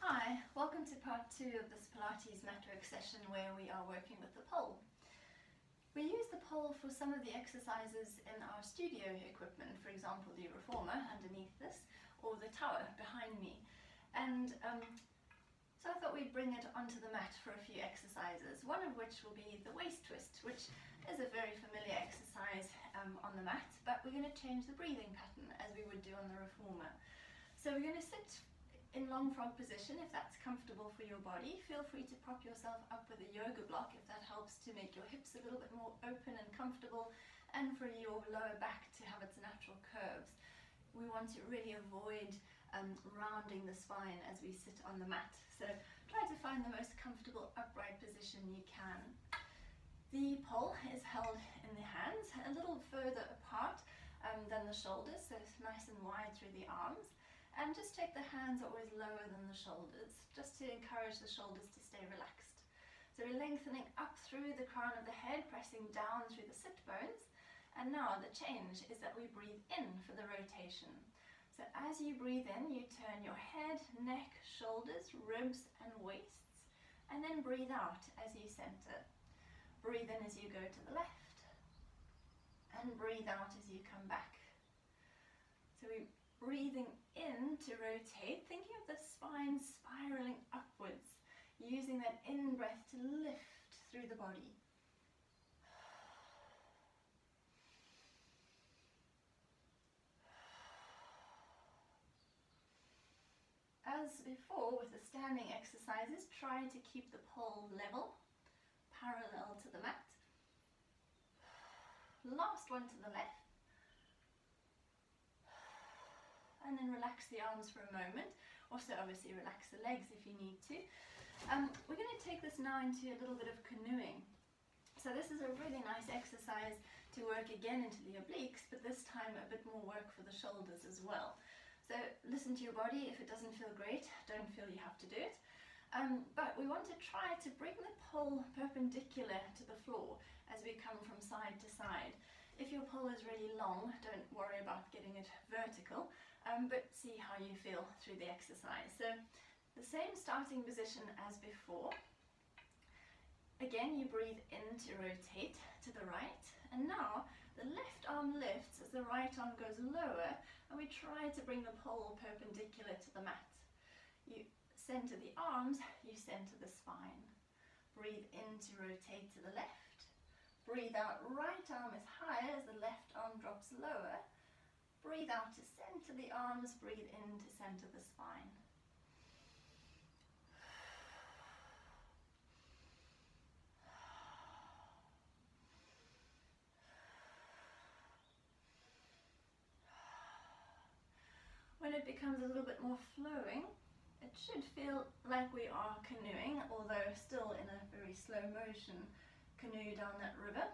Hi, welcome to part 2 of this Pilates matwork session where we are working with the pole. We use the pole for some of the exercises in our studio equipment, for example the Reformer underneath this or the tower behind me. And so I thought we'd bring it onto the mat for a few exercises, one of which will be the waist twist, which is a very familiar exercise on the mat, but we're going to change the breathing pattern as we would do on the Reformer. So we're going to sit in long frog position if that's comfortable for your body. Feel free to prop yourself up with a yoga block if that helps to make your hips a little bit more open and comfortable, and for your lower back to have its natural curves. We want to really avoid rounding the spine as we sit on the mat. So try to find the most comfortable upright position you can. The pole is held in the hands a little further apart than the shoulders, so it's nice and wide through the arms. And just take the hands always lower than the shoulders, just to encourage the shoulders to stay relaxed. So we're lengthening up through the crown of the head, pressing down through the sit bones. And now the change is that we breathe in for the rotation. So as you breathe in, you turn your head, neck, shoulders, ribs and waists, and then breathe out as you center. Breathe in as you go to the left, and breathe out as you come back. So we're breathing in to rotate, thinking of the spine spiraling upwards, using that in-breath to lift through the body. As before with the standing exercises, try to keep the pole level, parallel to the mat. Last one to the left. And then relax the arms for a moment. Also obviously relax the legs if you need to. We're going to take this now into a little bit of canoeing. So this is a really nice exercise to work again into the obliques, but this time a bit more work for the shoulders as well. So listen to your body. If it doesn't feel great, don't feel you have to do it. But we want to try to bring the pole perpendicular to the floor as we come from side to side. If your pole is really long, don't worry about getting it vertical. But see how you feel through the exercise. So the same starting position as before. Again, you breathe in to rotate to the right, and now the left arm lifts as the right arm goes lower, and we try to bring the pole perpendicular to the mat. You center the arms, you center the spine. Breathe in to rotate to the left. Breathe out, right arm is higher as the left arm drops lower. Breathe out to center the arms, breathe in to center the spine. When it becomes a little bit more flowing, it should feel like we are canoeing, although still in a very slow motion canoe down that river.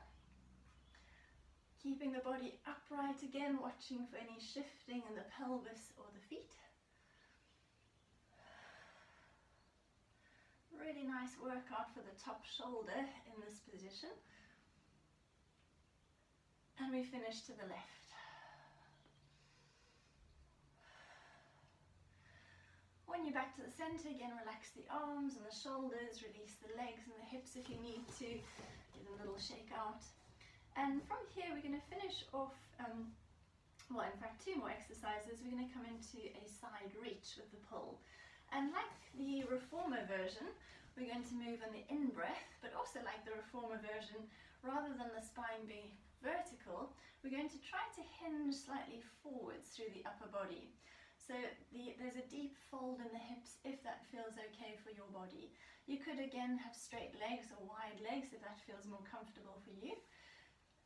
Keeping the body upright again, watching for any shifting in the pelvis or the feet. Really nice workout for the top shoulder in this position. And we finish to the left. When you're back to the center, again relax the arms and the shoulders, release the legs and the hips if you need to. Give them a little shake out. And from here we're going to finish off, well in fact 2 more exercises. We're going to come into a side reach with the pole. And like the Reformer version, we're going to move on the in-breath, but also like the Reformer version, rather than the spine being vertical, we're going to try to hinge slightly forwards through the upper body. So there's a deep fold in the hips if that feels okay for your body. You could again have straight legs or wide legs if that feels more comfortable for you.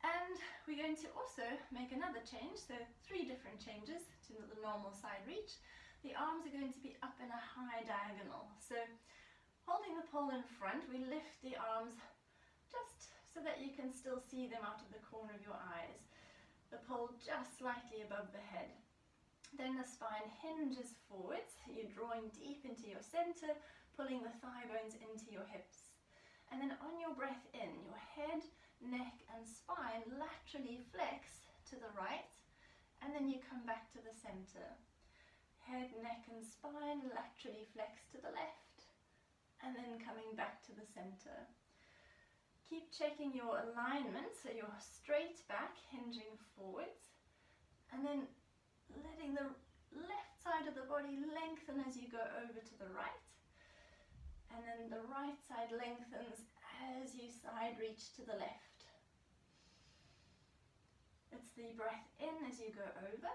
And we're going to also make another change, so 3 different changes to the normal side reach. The arms are going to be up in a high diagonal. So holding the pole in front, we lift the arms just so that you can still see them out of the corner of your eyes. The pole just slightly above the head. Then the spine hinges forwards, you're drawing deep into your center, pulling the thigh bones into your hips. And then on your breath in, your head, neck and spine laterally flex to the right, and then you come back to the center. Head, neck and spine laterally flex to the left, and then coming back to the center. Keep checking your alignment, so you're straight back, hinging forwards, and then letting the left side of the body lengthen as you go over to the right, and then the right side lengthens as you side reach to the left. It's the breath in as you go over.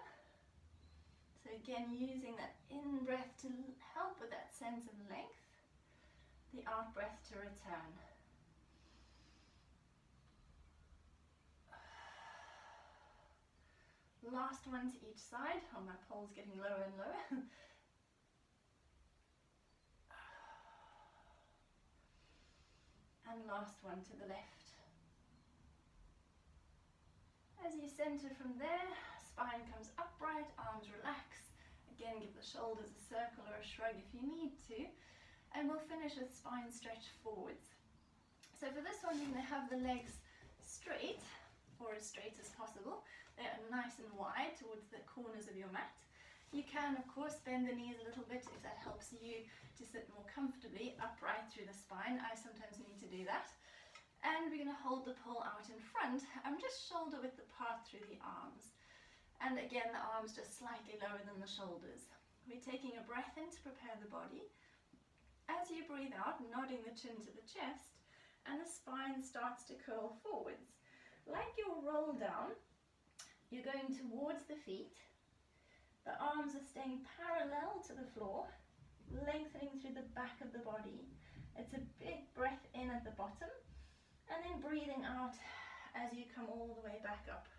So again, using that in breath to help with that sense of length, the out breath to return. Last one to each side. Oh, my pole's getting lower and lower. And last one to the left. As you center from there, spine comes upright, arms relax. Again, give the shoulders a circle or a shrug if you need to. And we'll finish with spine stretch forwards. So for this one, you're going to have the legs straight, or as straight as possible. They're nice and wide towards the corners of your mat. You can, of course, bend the knees a little bit if that helps you to sit more comfortably upright through the spine. I sometimes need to do that. And we're going to hold the pole out in front. I'm just shoulder width apart through the arms. And again, the arms just slightly lower than the shoulders. We're taking a breath in to prepare the body. As you breathe out, nodding the chin to the chest, and the spine starts to curl forwards. Like your roll down, you're going towards the feet. The arms are staying parallel to the floor, lengthening through the back of the body. It's a big breath in at the bottom, and then breathing out as you come all the way back up.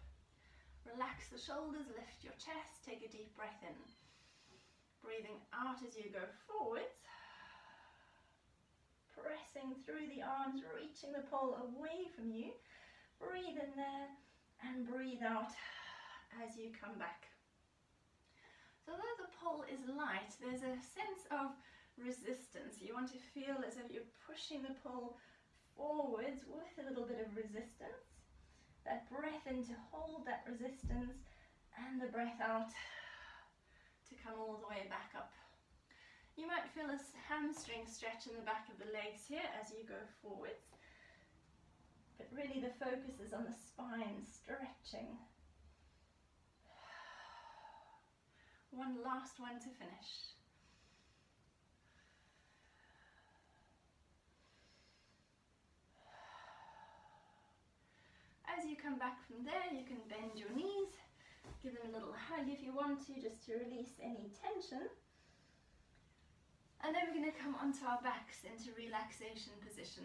Relax the shoulders, lift your chest, take a deep breath in. Breathing out as you go forwards, pressing through the arms, reaching the pole away from you. Breathe in there and breathe out as you come back. So though the pole is light, there's a sense of resistance. You want to feel as if you're pushing the pole forwards with a little bit of resistance. That breath in to hold that resistance, and the breath out to come all the way back up. You might feel a hamstring stretch in the back of the legs here as you go forwards, but really the focus is on the spine stretching. One last one to finish. As you come back from there, you can bend your knees, give them a little hug if you want to, just to release any tension. And then we're going to come onto our backs into relaxation position.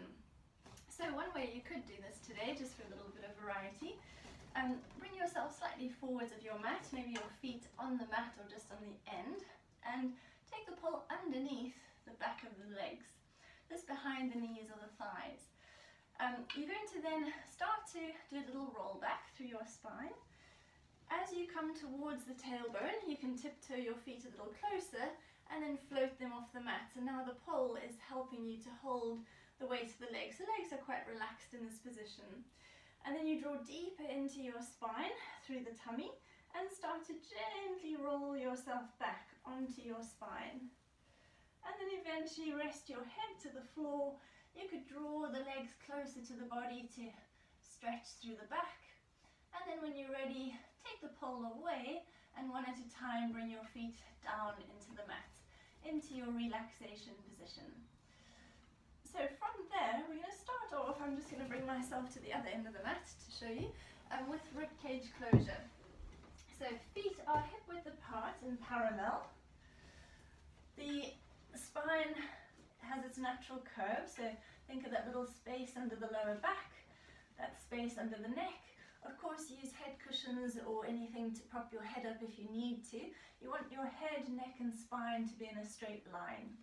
So one way you could do this today, just for a little bit of variety, bring yourself slightly forwards of your mat, maybe your feet on the mat or just on the end, and take the pole underneath the back of the legs, just behind the knees or the thighs. You're going to then start to do a little roll back through your spine. As you come towards the tailbone, you can tiptoe your feet a little closer and then float them off the mat. And now the pole is helping you to hold the weight of the legs. The legs are quite relaxed in this position. And then you draw deeper into your spine through the tummy and start to gently roll yourself back onto your spine. And then eventually rest your head to the floor. You could draw the legs closer to the body to stretch through the back. And then when you're ready, take the pole away and one at a time bring your feet down into the mat, into your relaxation position. So from there, we're going to start off, I'm just going to bring myself to the other end of the mat to show you, with ribcage closure. So feet are hip width apart and parallel. The spine has its natural curve, so think of that little space under the lower back, that space under the neck. Of course, use head cushions or anything to prop your head up if you need to. You want your head, neck and spine to be in a straight line.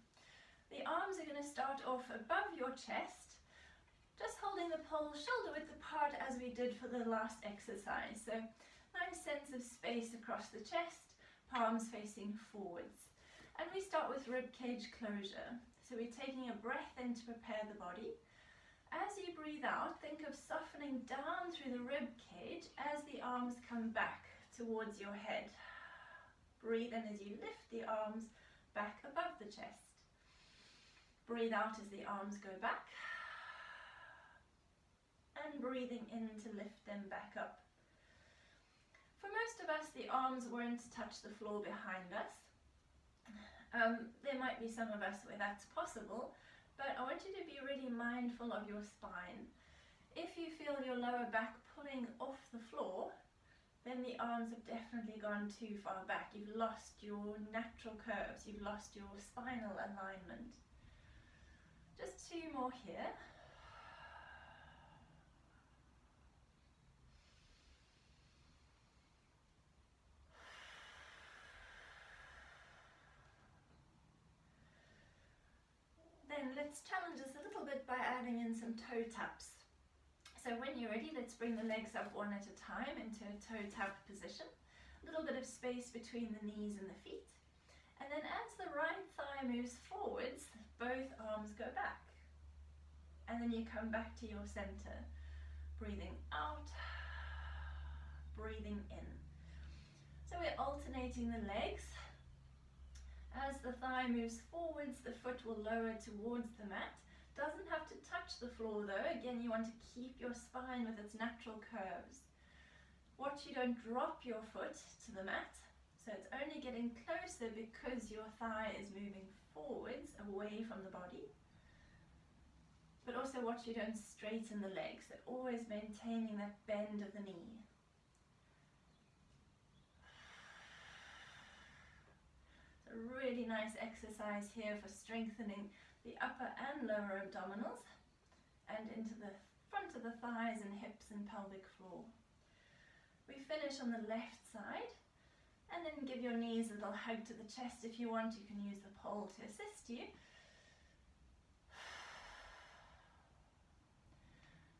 The arms are going to start off above your chest, just holding the pole shoulder width apart as we did for the last exercise. So nice sense of space across the chest, palms facing forwards. And we start with ribcage closure. So we're taking a breath in to prepare the body. As you breathe out, think of softening down through the rib cage as the arms come back towards your head. Breathe in as you lift the arms back above the chest. Breathe out as the arms go back. And breathing in to lift them back up. For most of us, the arms won't touch the floor behind us. There might be some of us where that's possible, but I want you to be really mindful of your spine. If you feel your lower back pulling off the floor, then the arms have definitely gone too far back. You've lost your natural curves, you've lost your spinal alignment. Just 2 more here. Then let's challenge us a little bit by adding in some toe taps. So when you're ready, let's bring the legs up one at a time into a toe tap position. A little bit of space between the knees and the feet. And then as the right thigh moves forwards, both arms go back. And then you come back to your center. Breathing out, breathing in. So we're alternating the legs. As the thigh moves forwards, the foot will lower towards the mat. Doesn't have to touch the floor though. Again, you want to keep your spine with its natural curves. Watch you don't drop your foot to the mat. So it's only getting closer because your thigh is moving forwards, away from the body. But also watch you don't straighten the legs. So always maintaining that bend of the knee. A really nice exercise here for strengthening the upper and lower abdominals and into the front of the thighs and hips and pelvic floor. We finish on the left side and then give your knees a little hug to the chest. If you want, you can use the pole to assist you.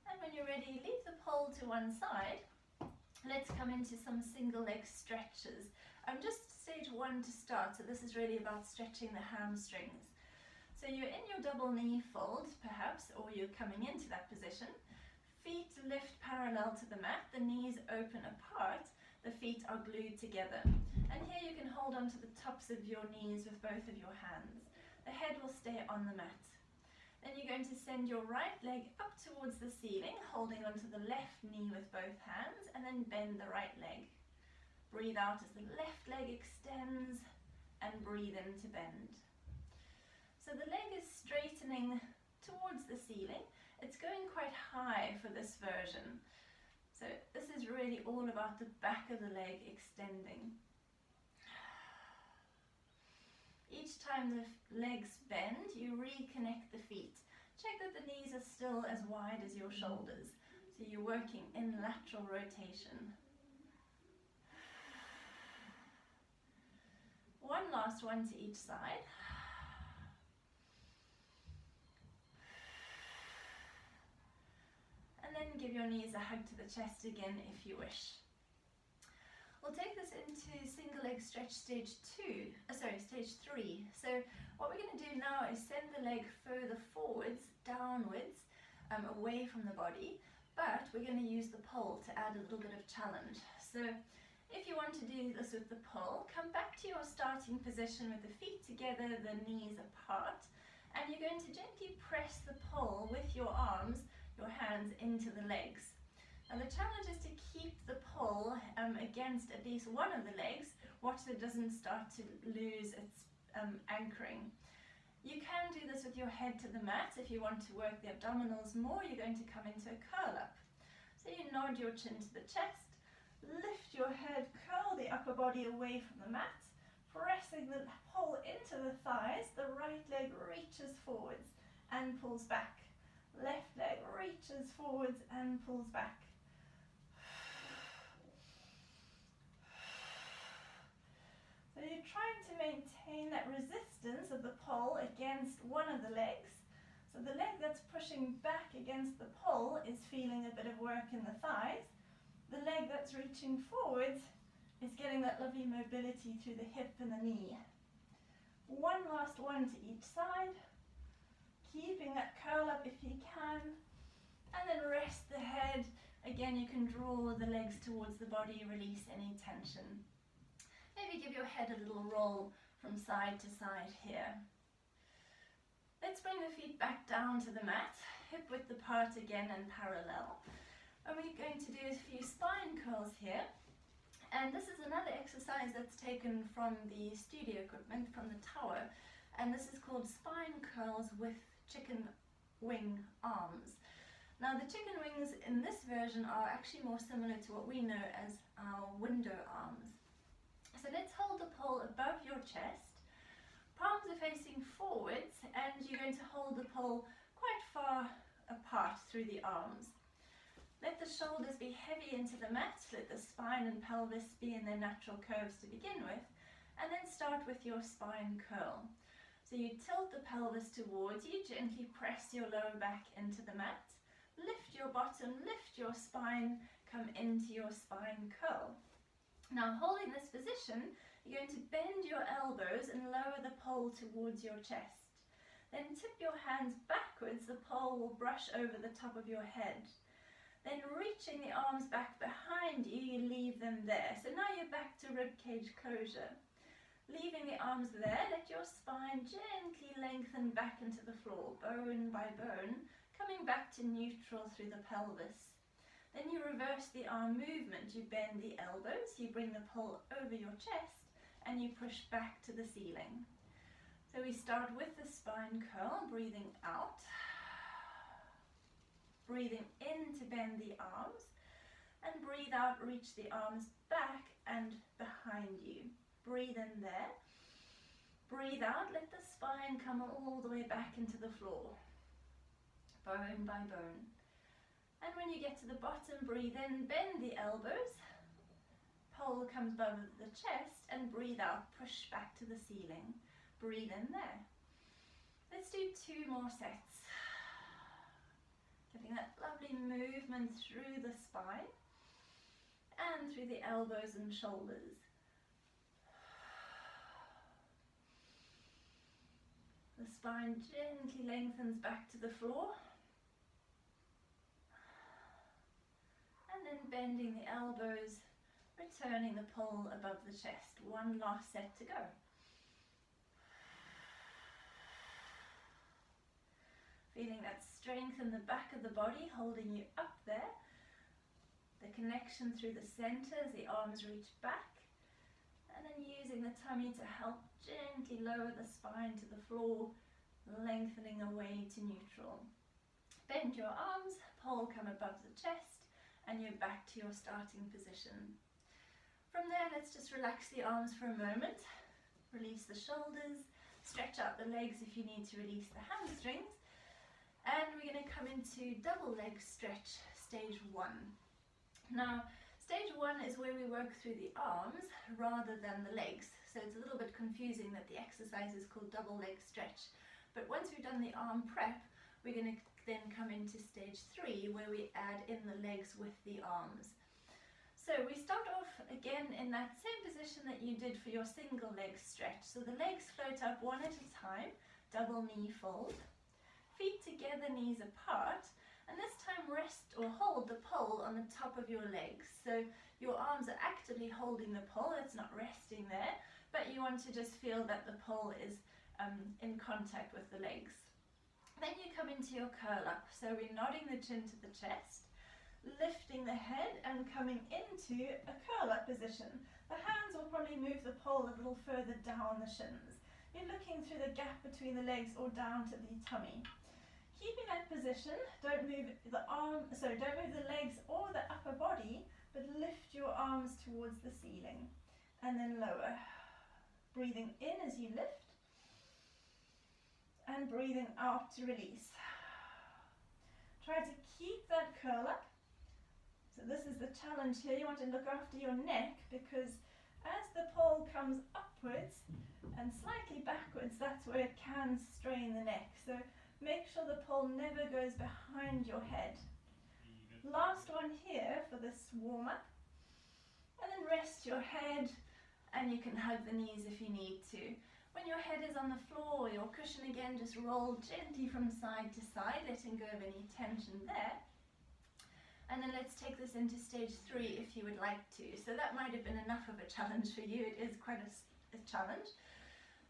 And when you're ready, leave the pole to one side. Let's come into some single leg stretches. Just stage 1 to start, so this is really about stretching the hamstrings. So you're in your double knee fold, perhaps, or you're coming into that position. Feet lift parallel to the mat, the knees open apart, the feet are glued together. And here you can hold onto the tops of your knees with both of your hands. The head will stay on the mat. Then you're going to send your right leg up towards the ceiling, holding onto the left knee with both hands, and then bend the right leg. Breathe out as the left leg extends and breathe in to bend. So the leg is straightening towards the ceiling. It's going quite high for this version. So this is really all about the back of the leg extending. Each time the legs bend, you reconnect the feet. Check that the knees are still as wide as your shoulders. So you're working in lateral rotation. One last one to each side. And then give your knees a hug to the chest again if you wish. We'll take this into single leg stretch stage 3. So what we're going to do now is send the leg further forwards, downwards, away from the body, but we're going to use the pole to add a little bit of challenge. So if you want to do this with the pole, come back to your starting position with the feet together, the knees apart, and you're going to gently press the pole with your arms, your hands into the legs. Now the challenge is to keep the pole against at least one of the legs. Watch that it doesn't start to lose its anchoring. You can do this with your head to the mat. If you want to work the abdominals more, you're going to come into a curl up. So you nod your chin to the chest, lift your head, curl the upper body away from the mat, pressing the pole into the thighs. The right leg reaches forwards and pulls back. Left leg reaches forwards and pulls back. So you're trying to maintain that resistance of the pole against one of the legs. So the leg that's pushing back against the pole is feeling a bit of work in the thighs. The leg that's reaching forwards is getting that lovely mobility through the hip and the knee. One last one to each side. Keeping that curl up if you can. And then rest the head. Again, you can draw the legs towards the body, release any tension. Maybe give your head a little roll from side to side here. Let's bring the feet back down to the mat, hip width apart again and parallel. And we're going to do a few spine curls here. And this is another exercise that's taken from the studio equipment, from the tower. And this is called spine curls with chicken wing arms. Now the chicken wings in this version are actually more similar to what we know as our window arms. So let's hold the pole above your chest. Palms are facing forwards and you're going to hold the pole quite far apart through the arms. Let the shoulders be heavy into the mat, let the spine and pelvis be in their natural curves to begin with, and then start with your spine curl. So you tilt the pelvis towards you, gently press your lower back into the mat, lift your bottom, lift your spine, come into your spine curl. Now holding this position, you're going to bend your elbows and lower the pole towards your chest. Then tip your hands backwards, the pole will brush over the top of your head. Then reaching the arms back behind you, you leave them there. So now you're back to ribcage closure. Leaving the arms there, let your spine gently lengthen back into the floor, bone by bone, coming back to neutral through the pelvis. Then you reverse the arm movement. You bend the elbows, you bring the pole over your chest, and you push back to the ceiling. So we start with the spine curl, breathing out, breathing in to bend the arms, and breathe out, reach the arms back and behind you. Breathe in there, breathe out, let the spine come all the way back into the floor, bone by bone. And when you get to the bottom, breathe in, bend the elbows, pole comes above the chest, and breathe out, push back to the ceiling. Breathe in there. Let's do 2 more sets. Getting that lovely movement through the spine and through the elbows and shoulders. The spine gently lengthens back to the floor. And then bending the elbows, returning the pole above the chest. 1 last set to go. Feeling that strength in the back of the body holding you up there. The connection through the center as the arms reach back. And then using the tummy to help gently lower the spine to the floor, lengthening away to neutral. Bend your arms, pole come above the chest, and you're back to your starting position. From there, let's just relax the arms for a moment. Release the shoulders, stretch out the legs if you need to release the hamstrings. And we're going to come into double leg stretch, stage 1. Now, stage 1 is where we work through the arms rather than the legs. So it's a little bit confusing that the exercise is called double leg stretch. But once we've done the arm prep, we're going to then come into stage 3 where we add in the legs with the arms. So we start off again in that same position that you did for your single leg stretch. So the legs float up one at a time, double knee fold. Feet together, knees apart, and this time rest or hold the pole on the top of your legs. So your arms are actively holding the pole, it's not resting there, but you want to just feel that the pole is in contact with the legs. Then you come into your curl up, so we're nodding the chin to the chest, lifting the head and coming into a curl up position. The hands will probably move the pole a little further down the shins. You're looking through the gap between the legs or down to the tummy. Keeping that position, don't move the legs or the upper body, but lift your arms towards the ceiling and then lower. Breathing in as you lift and breathing out to release. Try to keep that curl up. So this is the challenge here. You want to look after your neck because as the pole comes upwards and slightly backwards, that's where it can strain the neck. So make sure the pole never goes behind your head. Last one here for this warm up. And then rest your head and you can hug the knees if you need to. When your head is on the floor or your cushion again, just roll gently from side to side, letting go of any tension there. And then let's take this into stage 3 if you would like to. So that might have been enough of a challenge for you. It is quite a challenge.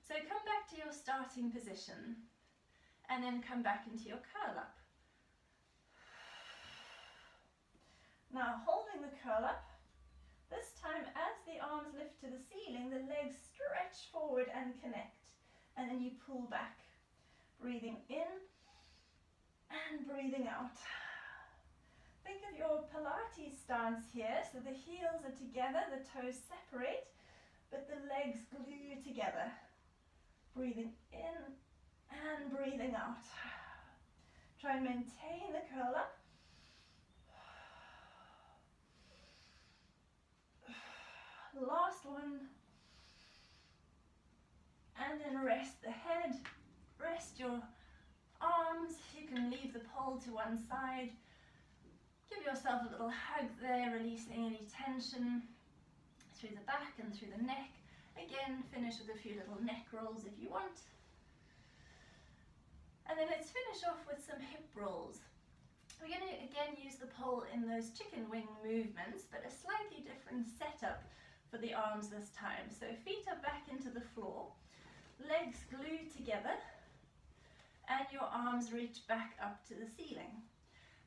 So come back to your starting position and then come back into your curl up. Now holding the curl up, this time as the arms lift to the ceiling, the legs stretch forward and connect. And then you pull back, breathing in and breathing out. Think of your Pilates stance here, so the heels are together, the toes separate, but the legs glue together. Breathing in and breathing out. Try and maintain the curl up. Last one. And then rest the head, rest your arms. You can leave the pole to one side. Give yourself a little hug there, releasing any tension through the back and through the neck. Again, finish with a few little neck rolls if you want. And then let's finish off with some hip rolls. We're going to again use the pole in those chicken wing movements, but a slightly different setup for the arms this time. So feet are back into the floor, legs glued together, and your arms reach back up to the ceiling.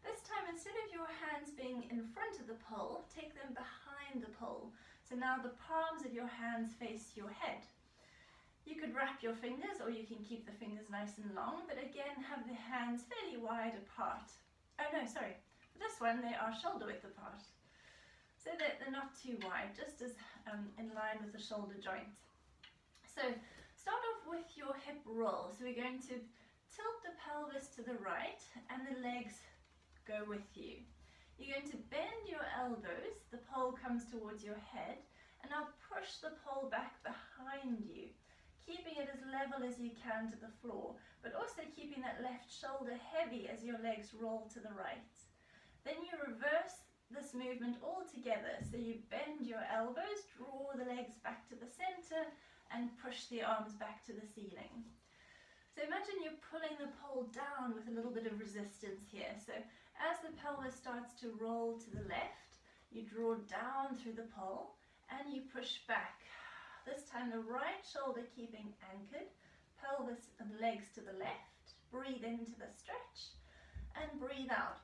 This time, instead of your hands being in front of the pole, take them behind the pole. So now the palms of your hands face your head. You could wrap your fingers, or you can keep the fingers nice and long, but again have the hands fairly wide apart. Oh no, sorry. For this one, they are shoulder width apart. So that they're not too wide, just as in line with the shoulder joint. So start off with your hip roll. So we're going to tilt the pelvis to the right and the legs go with you. You're going to bend your elbows, the pole comes towards your head, and now push the pole back behind you, keeping it as level as you can to the floor, but also keeping that left shoulder heavy as your legs roll to the right. Then you reverse this movement all together, so you bend your elbows, draw the legs back to the center, and push the arms back to the ceiling. So imagine you're pulling the pole down with a little bit of resistance here. So as the pelvis starts to roll to the left, you draw down through the pole and you push back. This time the right shoulder keeping anchored, pelvis and legs to the left. Breathe into the stretch and breathe out.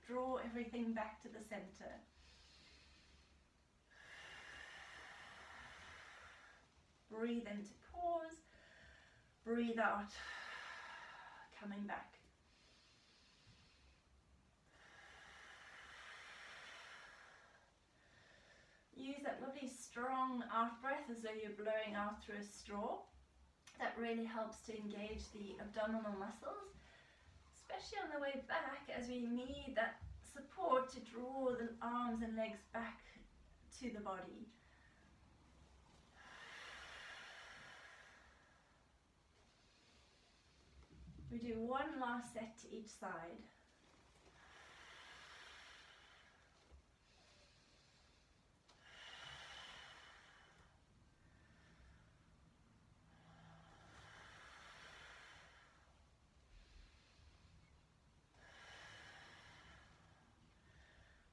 Draw everything back to the center. Breathe in to pause. Breathe out, coming back. Use that lovely strong out breath as though you're blowing out through a straw. That really helps to engage the abdominal muscles, especially on the way back as we need that support to draw the arms and legs back to the body. We do one last set to each side.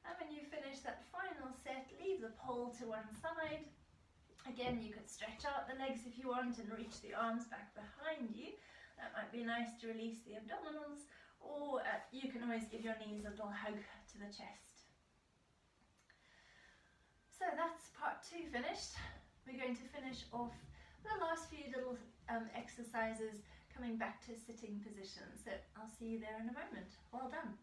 And when you finish that final set, leave the pole to one side. Again, you could stretch out the legs if you want and reach the arms back behind you. That might be nice to release the abdominals, or you can always give your knees a little hug to the chest. So that's part 2 finished. We're going to finish off the last few little exercises coming back to sitting position. So I'll see you there in a moment. Well done.